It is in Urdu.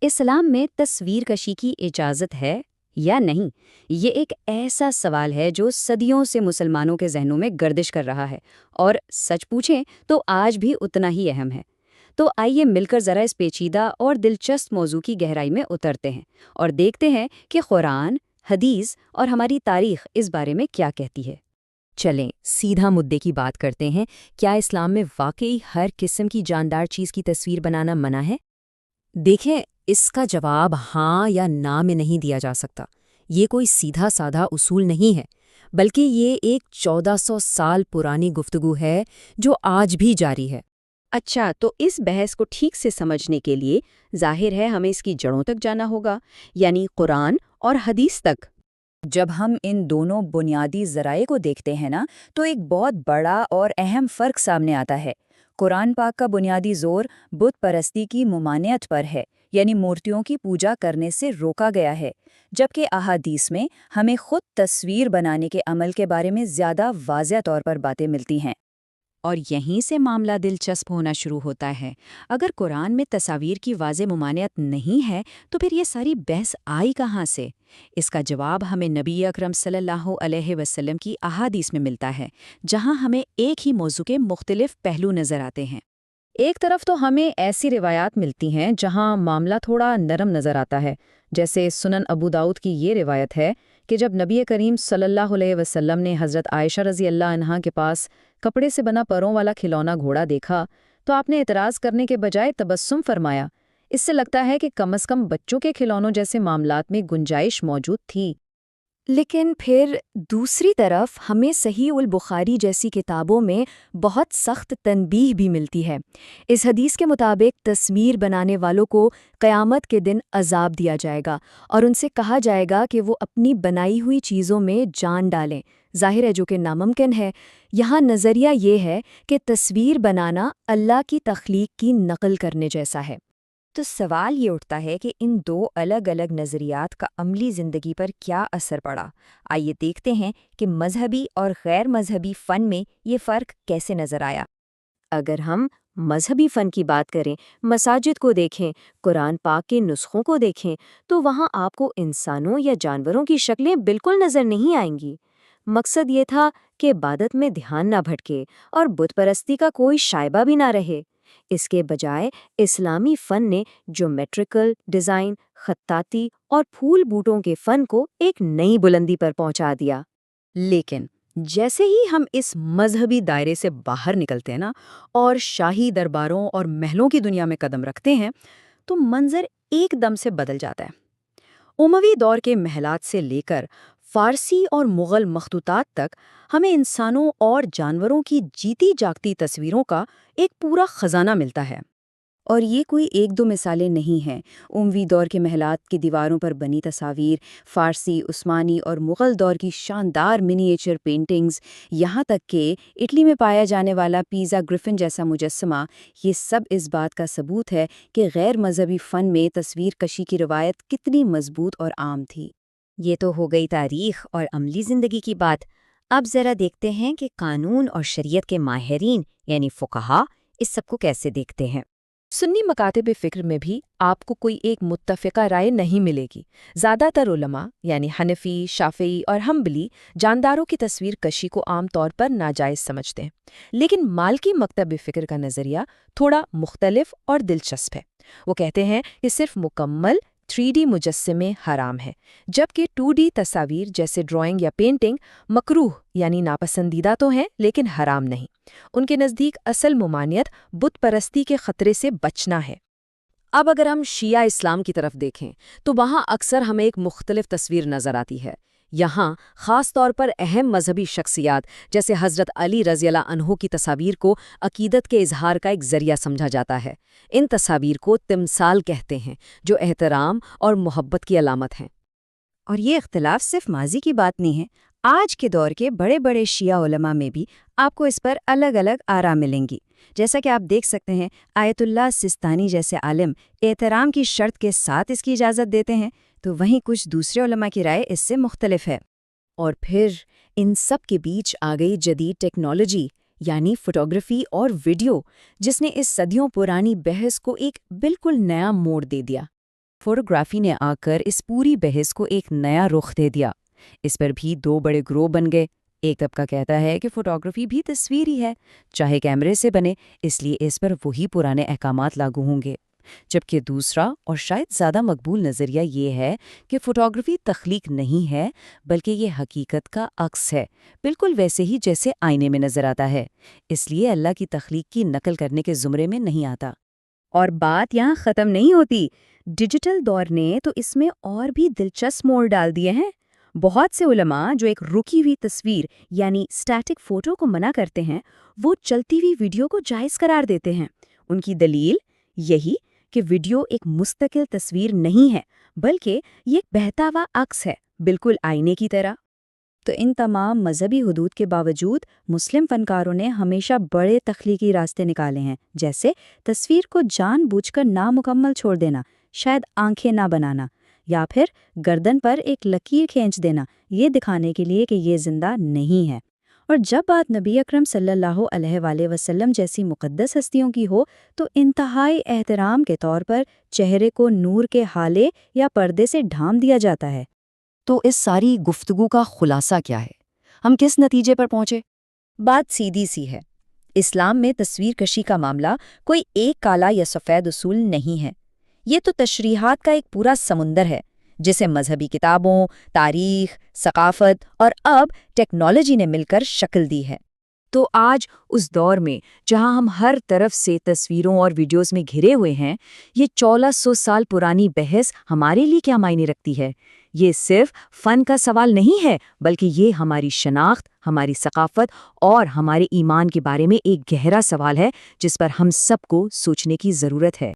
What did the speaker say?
اسلام میں تصویر کشی کی اجازت ہے یا نہیں؟ یہ ایک ایسا سوال ہے جو صدیوں سے مسلمانوں کے ذہنوں میں گردش کر رہا ہے، اور سچ پوچھیں تو آج بھی اتنا ہی اہم ہے۔ تو آئیے مل کر ذرا اس پیچیدہ اور دلچسپ موضوع کی گہرائی میں اترتے ہیں اور دیکھتے ہیں کہ قرآن، حدیث اور ہماری تاریخ اس بارے میں کیا کہتی ہے۔ چلیں سیدھا مدعے کی بات کرتے ہیں۔ کیا اسلام میں واقعی ہر قسم کی جاندار چیز کی تصویر بنانا منع ہے؟ دیکھیں، اس کا جواب ہاں یا نہ میں نہیں دیا جا سکتا۔ یہ کوئی سیدھا سادھا اصول نہیں ہے، بلکہ یہ ایک 1400 سال پرانی گفتگو ہے جو آج بھی جاری ہے۔ اچھا، تو اس بحث کو ٹھیک سے سمجھنے کے لیے ظاہر ہے ہمیں اس کی جڑوں تک جانا ہوگا، یعنی قرآن اور حدیث تک۔ جب ہم ان دونوں بنیادی ذرائع کو دیکھتے ہیں نا، تو ایک بہت بڑا اور اہم فرق سامنے آتا ہے۔ قرآن پاک کا بنیادی زور بت پرستی کی ممانعت پر ہے، یعنی مورتیوں کی پوجا کرنے سے روکا گیا ہے، جبکہ احادیث میں ہمیں خود تصویر بنانے کے عمل کے بارے میں زیادہ واضح طور پر باتیں ملتی ہیں۔ اور یہیں سے معاملہ دلچسپ ہونا شروع ہوتا ہے۔ اگر قرآن میں تصاویر کی واضح ممانعت نہیں ہے تو پھر یہ ساری بحث آئی کہاں سے؟ اس کا جواب ہمیں نبی اکرم صلی اللہ علیہ وسلم کی احادیث میں ملتا ہے، جہاں ہمیں ایک ہی موضوع کے مختلف پہلو نظر آتے ہیں۔ ایک طرف تو ہمیں ایسی روایات ملتی ہیں جہاں معاملہ تھوڑا نرم نظر آتا ہے، جیسے سنن ابو داؤد کی یہ روایت ہے کہ جب نبی کریم صلی اللہ علیہ وسلم نے حضرت عائشہ رضی اللہ عنہا کے پاس کپڑے سے بنا پروں والا کھلونا گھوڑا دیکھا تو آپ نے اعتراض کرنے کے بجائے تبسم فرمایا۔ اس سے لگتا ہے کہ کم از کم بچوں کے کھلونوں جیسے معاملات میں گنجائش موجود تھی۔ لیکن پھر دوسری طرف ہمیں صحیح البخاری جیسی کتابوں میں بہت سخت تنبیہ بھی ملتی ہے۔ اس حدیث کے مطابق تصویر بنانے والوں کو قیامت کے دن عذاب دیا جائے گا اور ان سے کہا جائے گا کہ وہ اپنی بنائی ہوئی چیزوں میں جان ڈالیں، ظاہر ہے جو کہ ناممکن ہے۔ یہاں نظریہ یہ ہے کہ تصویر بنانا اللہ کی تخلیق کی نقل کرنے جیسا ہے۔ تو سوال یہ اٹھتا ہے کہ ان دو الگ الگ نظریات کا عملی زندگی پر کیا اثر پڑا۔ آئیے دیکھتے ہیں کہ مذہبی اور غیر مذہبی فن میں یہ فرق کیسے نظر آیا۔ اگر ہم مذہبی فن کی بات کریں، مساجد کو دیکھیں، قرآن پاک کے نسخوں کو دیکھیں، تو وہاں آپ کو انسانوں یا جانوروں کی شکلیں بالکل نظر نہیں آئیں گی۔ مقصد یہ تھا کہ عبادت میں دھیان نہ بھٹکے اور بت پرستی کا کوئی شائبہ بھی نہ رہے۔ اس کے بجائے اسلامی فن نے جیومیٹریکل ڈیزائن، خطاطی اور پھول بوٹوں کے فن کو ایک نئی بلندی پر پہنچا دیا۔ لیکن جیسے ہی ہم اس مذہبی دائرے سے باہر نکلتے ہیں نا اور شاہی درباروں اور محلوں کی دنیا میں قدم رکھتے ہیں تو منظر ایک دم سے بدل جاتا ہے۔ اموی دور کے محلات سے لے کر فارسی اور مغل مخطوطات تک ہمیں انسانوں اور جانوروں کی جیتی جاگتی تصویروں کا ایک پورا خزانہ ملتا ہے۔ اور یہ کوئی ایک دو مثالیں نہیں ہیں۔ اموی دور کے محلات کی دیواروں پر بنی تصاویر، فارسی، عثمانی اور مغل دور کی شاندار منی ایچر پینٹنگز، یہاں تک کہ اٹلی میں پایا جانے والا پیزا گرفن جیسا مجسمہ، یہ سب اس بات کا ثبوت ہے کہ غیر مذہبی فن میں تصویر کشی کی روایت کتنی مضبوط اور عام تھی۔ یہ تو ہو گئی تاریخ اور عملی زندگی کی بات۔ اب ذرا دیکھتے ہیں کہ قانون اور شریعت کے ماہرین یعنی فقہا اس سب کو کیسے دیکھتے ہیں۔ سنی مکاتب فکر میں بھی آپ کو کوئی ایک متفقہ رائے نہیں ملے گی۔ زیادہ تر علماء یعنی حنفی، شافعی اور حنبلی جانداروں کی تصویر کشی کو عام طور پر ناجائز سمجھتے ہیں، لیکن مالکی مکتب فکر کا نظریہ تھوڑا مختلف اور دلچسپ ہے۔ وہ کہتے ہیں کہ صرف مکمل 3D مجسمے حرام ہے، جبکہ 2D تصاویر جیسے ڈرائنگ یا پینٹنگ مکروہ یعنی ناپسندیدہ تو ہیں لیکن حرام نہیں۔ ان کے نزدیک اصل ممانعت بت پرستی کے خطرے سے بچنا ہے۔ اب اگر ہم شیعہ اسلام کی طرف دیکھیں تو وہاں اکثر ہمیں ایک مختلف تصویر نظر آتی ہے۔ یہاں خاص طور پر اہم مذہبی شخصیات جیسے حضرت علی رضی اللہ عنہ کی تصاویر کو عقیدت کے اظہار کا ایک ذریعہ سمجھا جاتا ہے۔ ان تصاویر کو تمثال کہتے ہیں، جو احترام اور محبت کی علامت ہیں۔ اور یہ اختلاف صرف ماضی کی بات نہیں ہے، آج کے دور کے بڑے بڑے شیعہ علماء میں بھی آپ کو اس پر الگ الگ آراء ملیں گی۔ جیسا کہ آپ دیکھ سکتے ہیں، آیت اللہ سستانی جیسے عالم احترام کی شرط کے ساتھ اس کی اجازت دیتے ہیں، تو وہیں کچھ دوسرے علماء کی رائے اس سے مختلف ہے۔ اور پھر ان سب کے بیچ آ گئی جدید ٹیکنالوجی یعنی فوٹوگرافی اور ویڈیو، جس نے اس صدیوں پرانی بحث کو ایک بالکل نیا موڑ دے دیا۔ فوٹوگرافی نے آ کر اس پوری بحث کو ایک نیا رخ دے دیا۔ اس پر بھی دو بڑے گروہ بن گئے۔ ایک طبقہ کہتا ہے کہ فوٹوگرافی بھی تصویر ہی ہے، چاہے کیمرے سے بنے، اس لیے اس پر وہی پرانے احکامات لاگو ہوں گے، جبکہ دوسرا اور شاید زیادہ مقبول نظریہ یہ ہے کہ فوٹوگرافی تخلیق نہیں ہے بلکہ یہ حقیقت کا عکس ہے، بالکل ویسے ہی جیسے آئینے میں نظر آتا ہے، اس لیے اللہ کی تخلیق کی نقل کرنے کے زمرے میں نہیں آتا۔ اور بات یہاں ختم نہیں ہوتی۔ ڈیجیٹل دور نے تو اس میں اور بھی دلچسپ موڑ ڈال دیے ہیں۔ بہت سے علماء جو ایک رکی ہوئی تصویر یعنی سٹیٹک فوٹو کو منع کرتے ہیں، وہ چلتی ہوئی ویڈیو کو جائز قرار دیتے ہیں۔ ان کی دلیل یہی کہ ویڈیو ایک مستقل تصویر نہیں ہے بلکہ یہ ایک بہتا ہوا عکس ہے، بالکل آئینے کی طرح۔ تو ان تمام مذہبی حدود کے باوجود مسلم فنکاروں نے ہمیشہ بڑے تخلیقی راستے نکالے ہیں، جیسے تصویر کو جان بوجھ کر نامکمل چھوڑ دینا، شاید آنکھیں نہ بنانا، یا پھر گردن پر ایک لکیر کھینچ دینا، یہ دکھانے کے لیے کہ یہ زندہ نہیں ہے۔ اور جب بات نبی اکرم صلی اللہ علیہ وآلہ وسلم جیسی مقدس ہستیوں کی ہو تو انتہائی احترام کے طور پر چہرے کو نور کے ہالے یا پردے سے ڈھانپ دیا جاتا ہے۔ تو اس ساری گفتگو کا خلاصہ کیا ہے؟ ہم کس نتیجے پر پہنچے؟ بات سیدھی سی ہے۔ اسلام میں تصویر کشی کا معاملہ کوئی ایک کالا یا سفید اصول نہیں ہے۔ یہ تو تشریحات کا ایک پورا سمندر ہے جسے مذہبی کتابوں، تاریخ، ثقافت اور اب ٹیکنالوجی نے مل کر شکل دی ہے۔ تو آج اس دور میں جہاں ہم ہر طرف سے تصویروں اور ویڈیوز میں گھرے ہوئے ہیں، یہ 1400 سال پرانی بحث ہمارے لیے کیا معنی رکھتی ہے؟ یہ صرف فن کا سوال نہیں ہے بلکہ یہ ہماری شناخت، ہماری ثقافت اور ہمارے ایمان کے بارے میں ایک گہرا سوال ہے جس پر ہم سب کو سوچنے کی ضرورت ہے۔